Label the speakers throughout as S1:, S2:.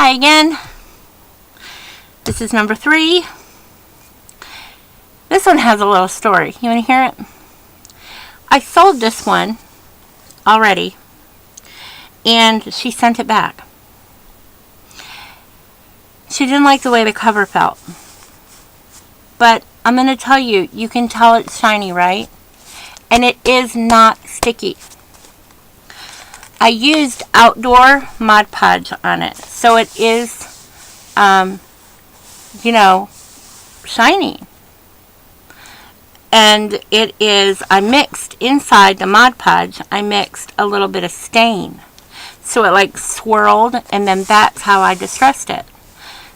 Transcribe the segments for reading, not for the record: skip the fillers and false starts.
S1: Hi again. This is number 3. This one has a little story. You want to hear it? I sold this one already, and she sent it back. She didn't like the way the cover felt. But I'm going to tell you, you can tell it's shiny, right? And it is not sticky. I used outdoor Mod Podge on it, so it is, shiny. And it is, I mixed inside the Mod Podge, I mixed a little bit of stain. So it like swirled, and then that's how I distressed it.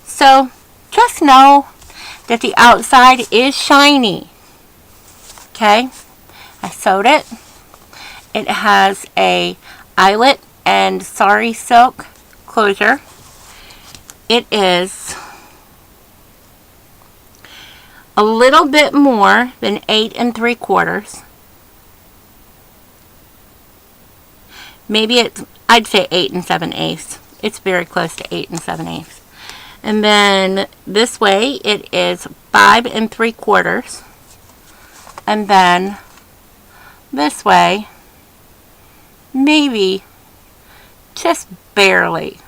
S1: So just know that the outside is shiny. Okay? I sewed it. It has a eyelet and sari silk closure. It is a little bit more than 8 3/4. Maybe I'd say 8 7/8. It's very close to 8 7/8. And then this way it is 5 3/4. And then this way, maybe just barely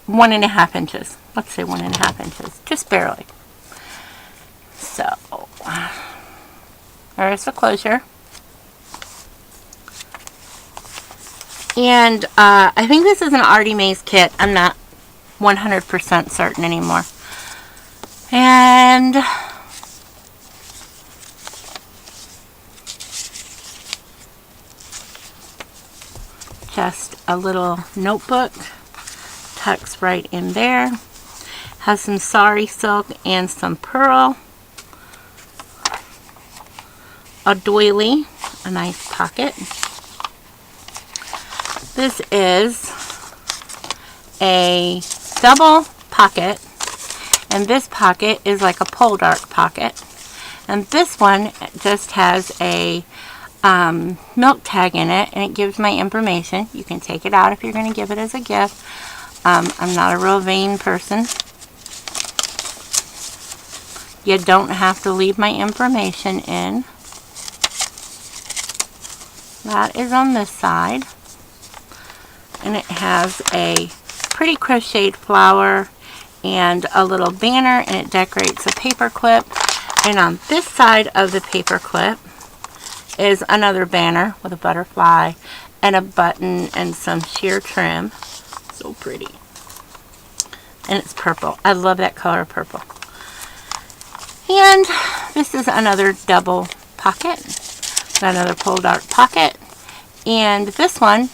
S1: 1.5 inches. Let's say 1.5 inches. Just barely. So, there's the closure. And I think this is an Artie Mays kit. I'm not 100% certain anymore. And just a little notebook. Tucks right in there. Has some sari silk and some pearl. A doily, a nice pocket. This is a double pocket, and this pocket is like a pole dart pocket. And this one just has a milk tag in it, and it gives my information. You can take it out if you're going to give it as a gift. I'm not a real vain person. You don't have to leave my information in. That is on this side. And it has a pretty crocheted flower and a little banner, and it decorates a paper clip. And on this side of the paper clip is another banner with a butterfly and a button and some sheer trim. So pretty. And it's purple. I love that color, purple. And this is another double pocket. Another pole dart pocket. And this one,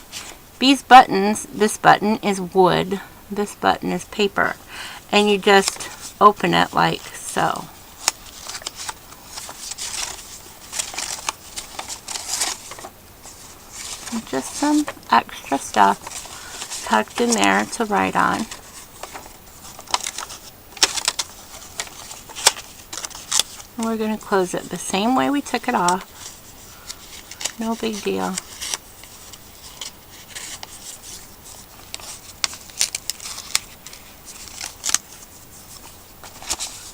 S1: these buttons, this button is wood. This button is paper. And you just open it like so. And just some extra stuff tucked in there to write on. And we're going to close it the same way we took it off. No big deal.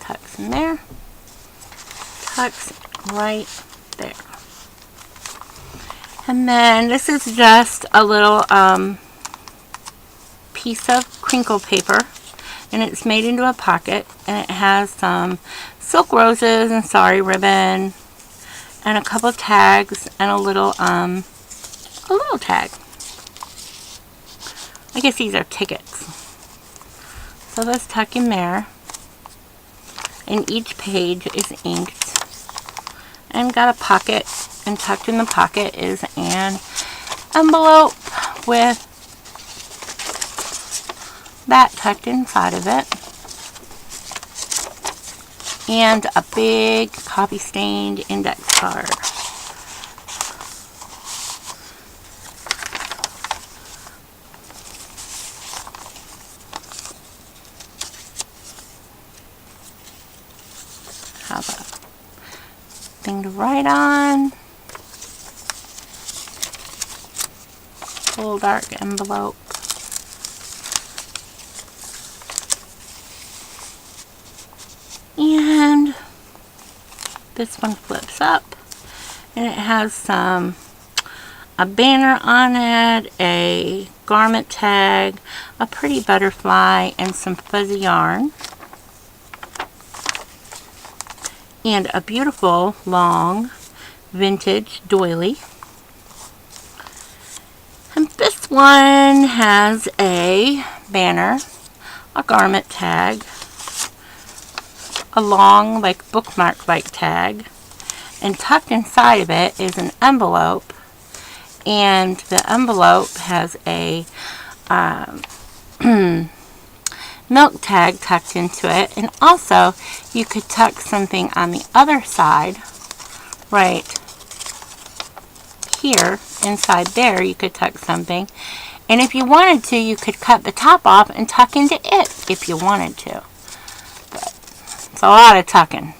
S1: Tucks in there. Tucks right there. And then this is just a little piece of crinkle paper, and it's made into a pocket, and it has some silk roses and sari ribbon and a couple of tags and a little tag. I guess these are tickets. So let's tuck in there. And each page is inked. And got a pocket, and tucked in the pocket is an envelope with that tucked inside of it. And a big copy stained index card. Have a thing to write on. Full dark envelope. This one flips up, and it has a banner on it, a garment tag, a pretty butterfly, and some fuzzy yarn. And a beautiful long vintage doily. And this one has a banner, a garment tag, a long like bookmark like tag, and tucked inside of it is an envelope, and the envelope has a milk tag tucked into it, and also you could tuck something on the other side right here inside there. You could tuck something, and if you wanted to, you could cut the top off and tuck into it if you wanted to, but it's a lot of tucking.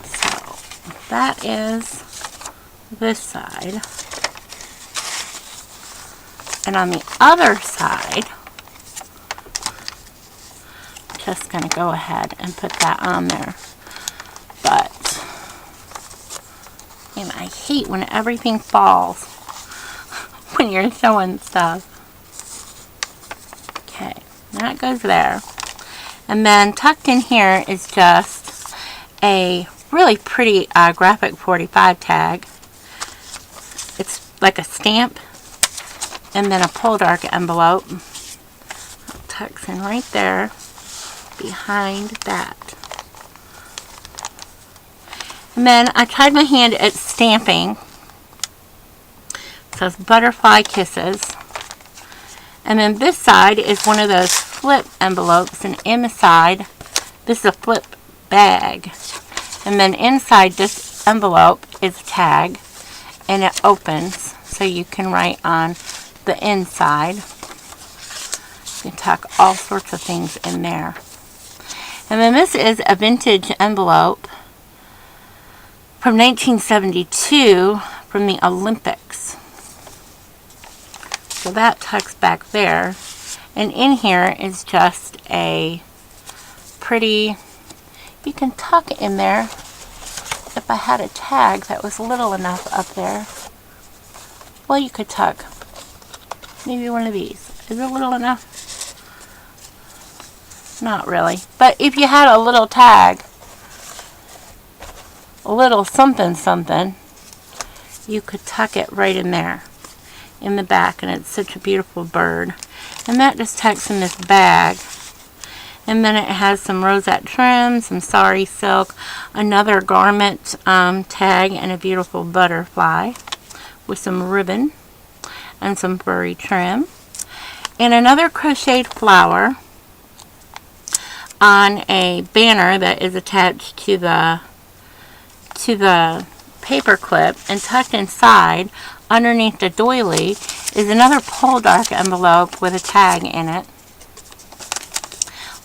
S1: So that is this side. And on the other side, I'm just going to go ahead and put that on there. But, and I hate when everything falls when you're showing stuff. Okay, that goes there. And then tucked in here is just a really pretty graphic 45 tag. It's like a stamp. And then a Poldark envelope. Tucks in right there behind that. And then I tried my hand at stamping. It says Butterfly Kisses. And then this side is one of those flip envelopes, and in the side, this is a flip bag. And then inside this envelope is a tag, and it opens so you can write on the inside. You can tuck all sorts of things in there. And then this is a vintage envelope from 1972 from the Olympics. So that tucks back there. And in here is just a pretty, you can tuck in there. If I had a tag that was little enough up there, well, you could tuck maybe one of these. Is it little enough? Not really. But if you had a little tag, a little something something, you could tuck it right in there in the back, and it's such a beautiful bird. And that just tucks in this bag. And then it has some rosette trim, some sari silk, another garment tag, and a beautiful butterfly with some ribbon and some furry trim, and another crocheted flower on a banner that is attached to the paper clip, and tucked inside underneath the doily is another Poldark envelope with a tag in it.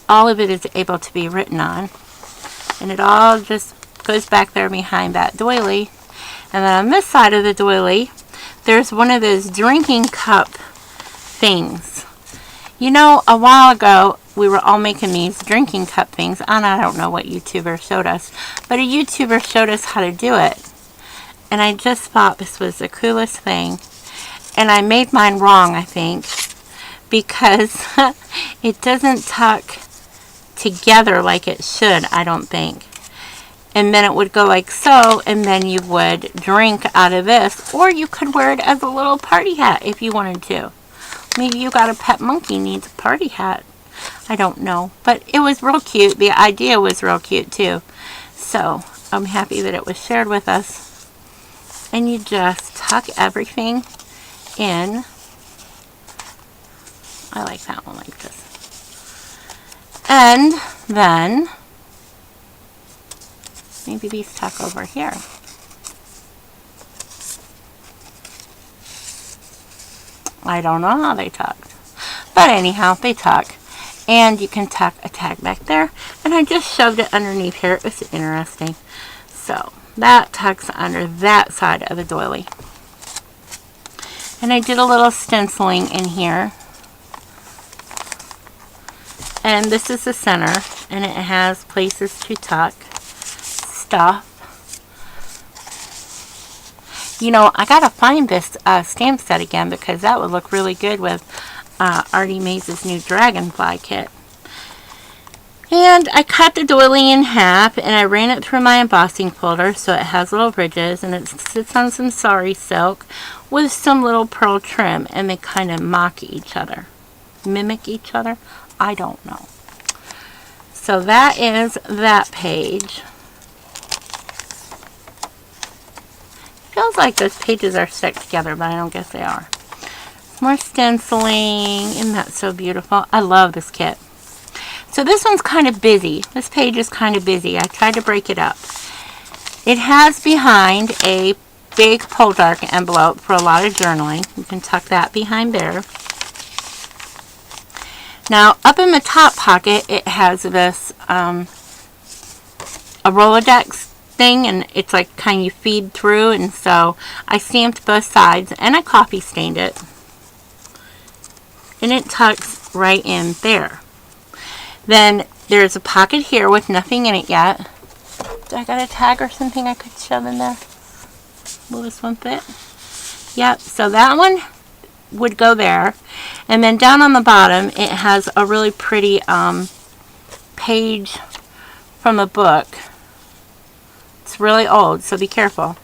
S1: All of it is able to be written on, and it all just goes back there behind that doily. And then on this side of the doily, there's one of those drinking cup things. You know, a while ago, we were all making these drinking cup things, and I don't know what YouTuber showed us, but a YouTuber showed us how to do it. And I just thought this was the coolest thing. And I made mine wrong, I think, because it doesn't tuck together like it should, I don't think. And then it would go like so, and then you would drink out of this, or you could wear it as a little party hat if you wanted to. Maybe you got a pet monkey needs a party hat. I don't know, but it was real cute. The idea was real cute too. So I'm happy that it was shared with us. And you just tuck everything in. I like that one like this. And then maybe these tuck over here. I don't know how they tucked. But anyhow, they tuck. And you can tuck a tag back there. And I just shoved it underneath here. It was interesting. So that tucks under that side of the doily. And I did a little stenciling in here. And this is the center. and it has places to tuck stuff. You know, I gotta find this stamp set again because that would look really good with Artie Mays' new Dragonfly kit. And I cut the doily in half and I ran it through my embossing folder so it has little ridges, and it sits on some sari silk with some little pearl trim, and they kind of mimic each other. I don't know. So that is that page. Feels like those pages are stuck together, but I don't guess they are. More stenciling. Isn't that so beautiful? I love this kit. So this one's kind of busy. This page is kind of busy. I tried to break it up. It has behind a big Poldark envelope for a lot of journaling. You can tuck that behind there. Now, up in the top pocket, it has this a Rolodex thing, and it's like kind of feed through, and so I stamped both sides and I coffee stained it. And it tucks right in there. Then there's a pocket here with nothing in it yet. Do I got a tag or something I could shove in there? Will this one fit? Yep, so that one would go there. And then down on the bottom, it has a really pretty page from a book. It's really old, so be careful.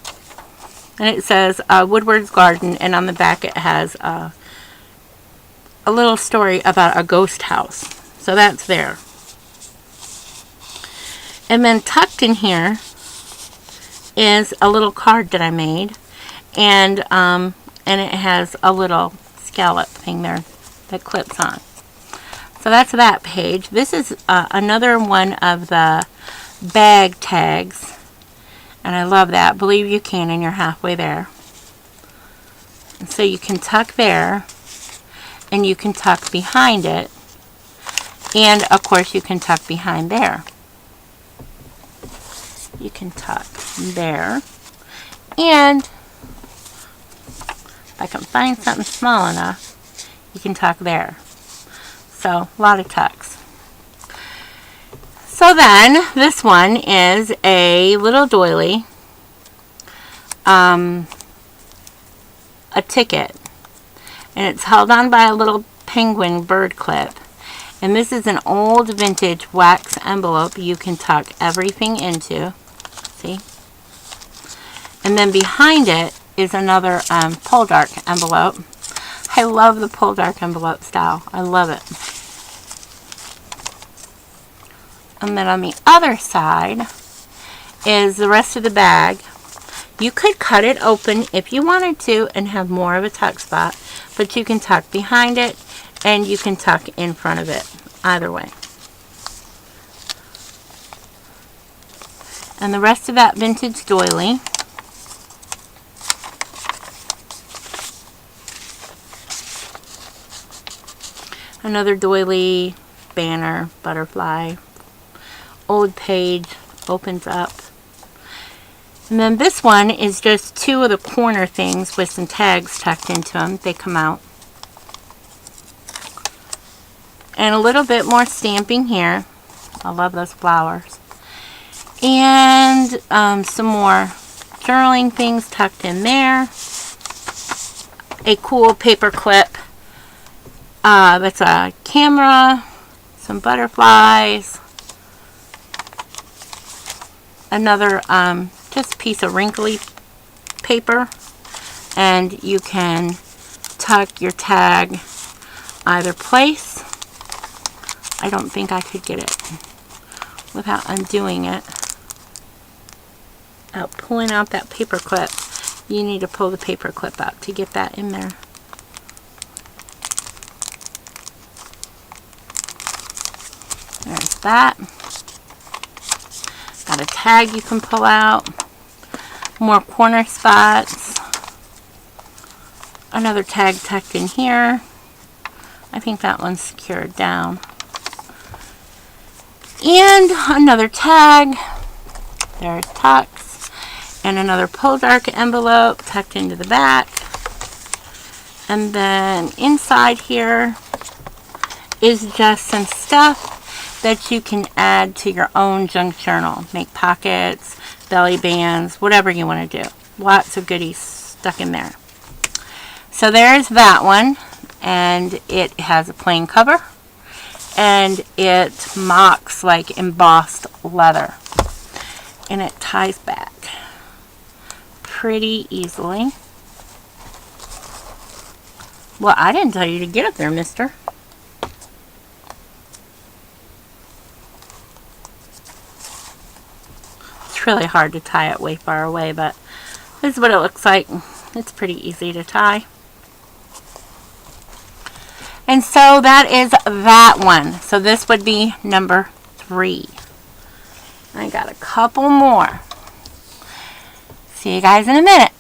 S1: And it says Woodward's Garden, and on the back it has a little story about a ghost house. So that's there. And then tucked in here is a little card that I made, and it has a little scallop thing there that clips on. So that's that page. This is another one of the bag tags, and I love that. Believe you can, and you're halfway there. And so you can tuck there, and you can tuck behind it, and of course you can tuck behind there. You can tuck there, and if I can find something small enough, you can tuck there. So a lot of tucks. So then this one is a little doily, a ticket, and it's held on by a little penguin bird clip. And this is an old vintage wax envelope you can tuck everything into. See? And then behind it is another Poldark envelope. I love the Poldark envelope style. I love it. And then on the other side is the rest of the bag. You could cut it open if you wanted to and have more of a tuck spot, but you can tuck behind it and you can tuck in front of it, either way. And the rest of that vintage doily another doily, banner, butterfly, old page, opens up. And then this one is just two of the corner things with some tags tucked into them. They come out. And a little bit more stamping here. I love those flowers. And some more journaling things tucked in there. A cool paper clip. That's a camera. Some butterflies. Another just piece of wrinkly paper. And you can tuck your tag either place. I don't think I could get it without undoing it. Pulling out that paper clip. You need to pull the paper clip out to get that in there. There's that. Got a tag you can pull out. More corner spots. Another tag tucked in here. I think that one's secured down. And another tag. There's tucks. And another Poldark envelope tucked into the back. And then inside here is just some stuff that you can add to your own junk journal. Make pockets, belly bands, whatever you want to do. Lots of goodies stuck in there. So there's that one, and it has a plain cover, and it mocks like embossed leather, and it ties back pretty easily. Well, I didn't tell you to get up there, mister. It's really hard to tie it way far away, but this is what it looks like. It's pretty easy to tie. And so that is that one. So this would be number 3. I got a couple more. See you guys in a minute.